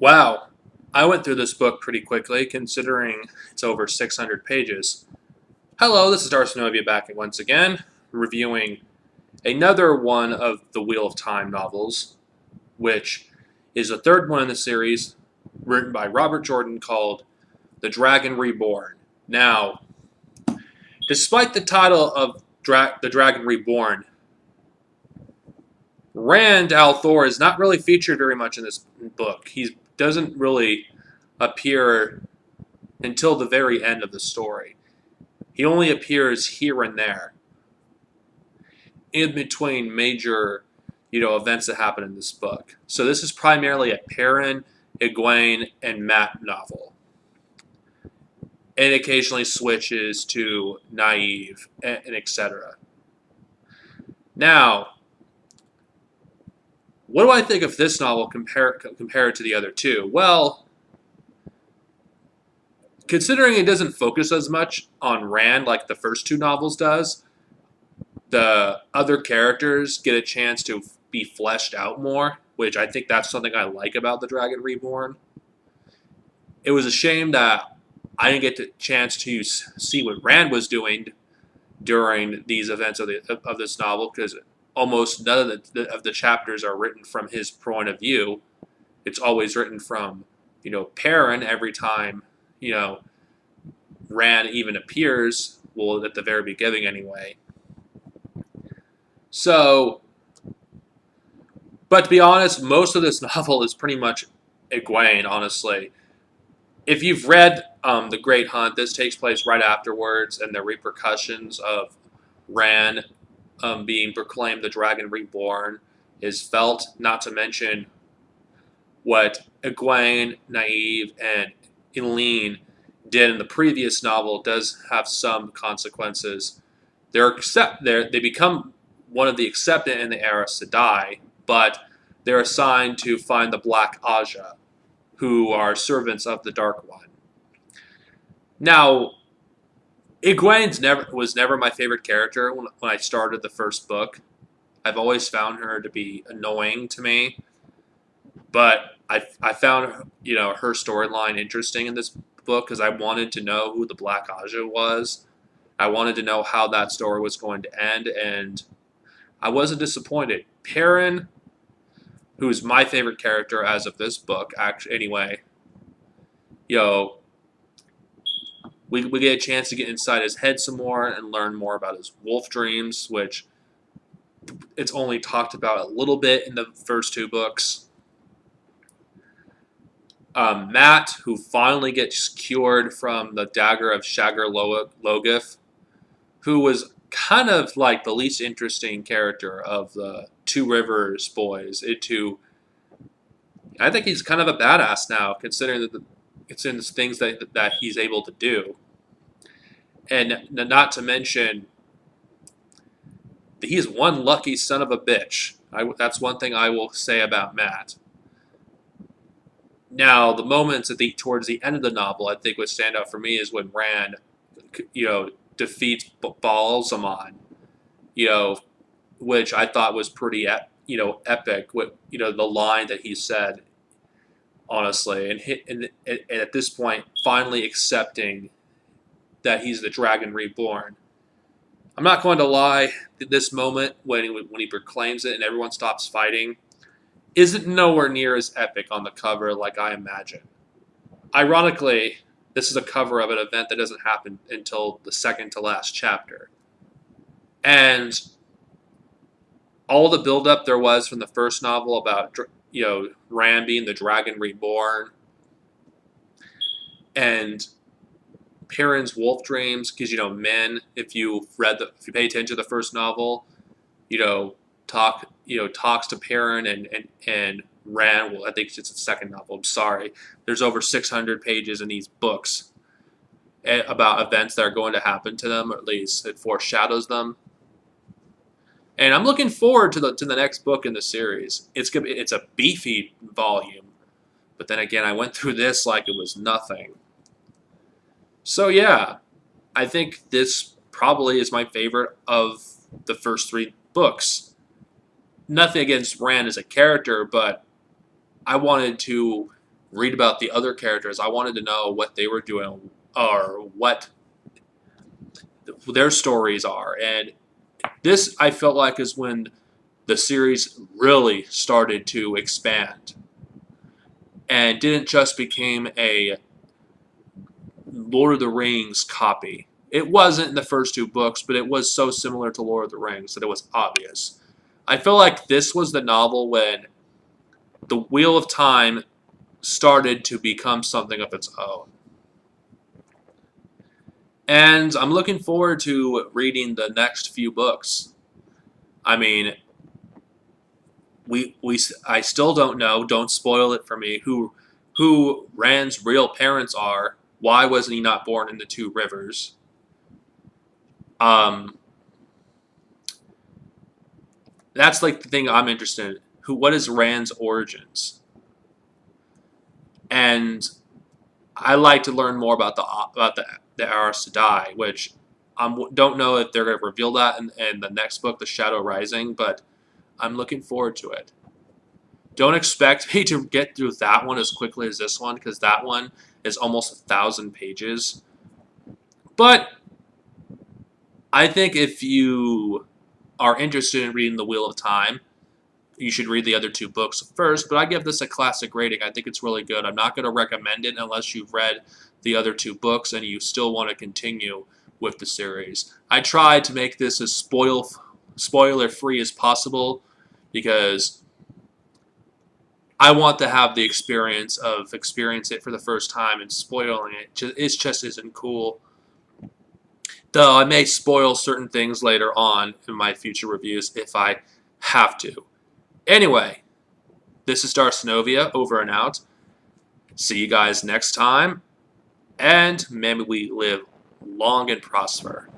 Wow, I went through this book pretty quickly considering it's over 600 pages. Hello, this is Darcy Novia back once again, reviewing another one of the Wheel of Time novels, which is the third one in the series, written by Robert Jordan, called The Dragon Reborn. Now, despite the title of The Dragon Reborn, Rand al'Thor is not really featured very much in this book. He doesn't really appear until the very end of the story. He only appears here and there, in between major, events that happen in this book. So this is primarily a Perrin, Egwene, and Mat novel. And occasionally switches to Nynaeve and etc. Now, what do I think of this novel compared to the other two? Well, considering it doesn't focus as much on Rand like the first two novels does, the other characters get a chance to be fleshed out more, which I think that's something I like about The Dragon Reborn. It was a shame that I didn't get the chance to see what Rand was doing during these events of this novel, because almost none of the chapters are written from his point of view. It's always written from, Perrin every time, Rand even appears, well, at the very beginning anyway. So, but to be honest, most of this novel is pretty much Egwene, honestly. If you've read The Great Hunt, this takes place right afterwards, and the repercussions of Rand being proclaimed the Dragon Reborn is felt, not to mention what Egwene, Nynaeve, and Eileen did in the previous novel does have some consequences. They become one of the accepted in the Era Sedai, but they're assigned to find the Black Aja, who are servants of the Dark One. Now, Egwene was never my favorite character when I started the first book. I've always found her to be annoying to me, but I found her storyline interesting in this book because I wanted to know who the Black Aja was. I wanted to know how that story was going to end, and I wasn't disappointed. Perrin, who's my favorite character as of this book, actually, anyway, we get a chance to get inside his head some more and learn more about his wolf dreams, which it's only talked about a little bit in the first two books. Mat, who finally gets cured from the dagger of Shagger Logoth, who was kind of like the least interesting character of the Two Rivers boys. I think he's kind of a badass now, considering that it's in things that he's able to do. And not to mention, he is one lucky son of a bitch. That's one thing I will say about Mat. Now, the moments towards the end of the novel, I think, would stand out for me is when Rand, defeats Balsamon, which I thought was pretty, epic. With the line that he said, honestly, and at this point, finally accepting that he's the Dragon Reborn. I'm not going to lie. This moment when he proclaims it and everyone stops fighting isn't nowhere near as epic on the cover like I imagine. Ironically, this is a cover of an event that doesn't happen until the second to last chapter. And all the buildup there was from the first novel about, Rand being the Dragon Reborn and Perrin's wolf dreams, because, men, if you pay attention to the first novel, talks to Perrin and Rand. Well, I think it's the second novel. I'm sorry. There's over 600 pages in these books about events that are going to happen to them, or at least it foreshadows them. And I'm looking forward to the next book in the series. It's a beefy volume, but then again, I went through this like it was nothing. So yeah, I think this probably is my favorite of the first three books. Nothing against Rand as a character, but I wanted to read about the other characters. I wanted to know what they were doing or what their stories are. And this, I felt like, is when the series really started to expand and didn't just become a Lord of the Rings copy. It wasn't in the first two books, but it was so similar to Lord of the Rings that it was obvious. I feel like this was the novel when the Wheel of Time started to become something of its own. And I'm looking forward to reading the next few books. I mean, I still don't know. Don't spoil it for me. Who Rand's real parents are? Why wasn't he not born in the Two Rivers? Um, that's like the thing I'm interested in. What is Rand's origins? And I like to learn more about the Aris to Die, which I don't know if they're going to reveal that in the next book, The Shadow Rising, but I'm looking forward to it. Don't expect me to get through that one as quickly as this one, because that one is almost 1,000 pages. But I think if you are interested in reading The Wheel of Time, you should read the other two books first, but I give this a classic rating. I think it's really good. I'm not going to recommend it unless you've read the other two books and you still want to continue with the series. I tried to make this as spoiler-free as possible because I want to have the experience of experience it for the first time, and spoiling it just isn't cool. Though I may spoil certain things later on in my future reviews if I have to. Anyway, this is Darcenovia, over and out. See you guys next time, and may we live long and prosper.